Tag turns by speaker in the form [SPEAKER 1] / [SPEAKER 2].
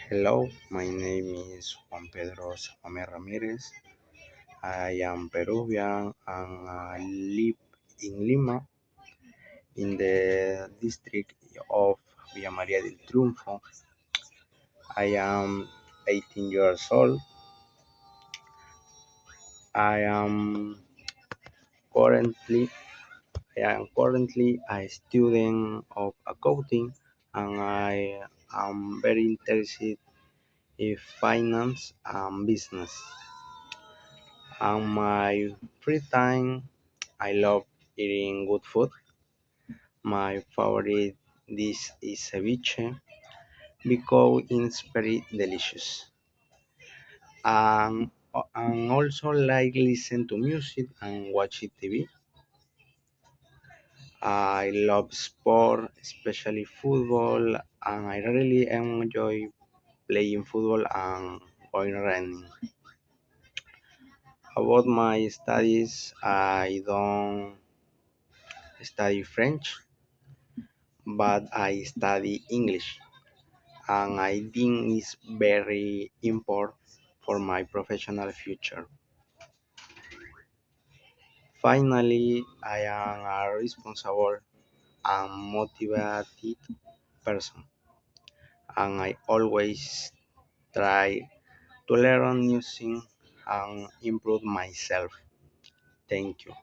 [SPEAKER 1] Hello, my name is Juan Pedro Samame Ramirez. I am Peruvian and I live in Lima, in the district of Villa María del Triunfo. I am 18 years old. I am currently I am currently a student of accounting, and I am very interested in finance and business. On my free time, I love eating good food. My favorite dish is ceviche because it's very delicious. And also like listen to music and watch TV. I love sport, especially football, and I really enjoy playing football and going running. About my studies, I don't study French, but I study English, and I think it's very important for my professional future. Finally, I am a responsible and motivated person, and I always try to learn new things and improve myself. Thank you.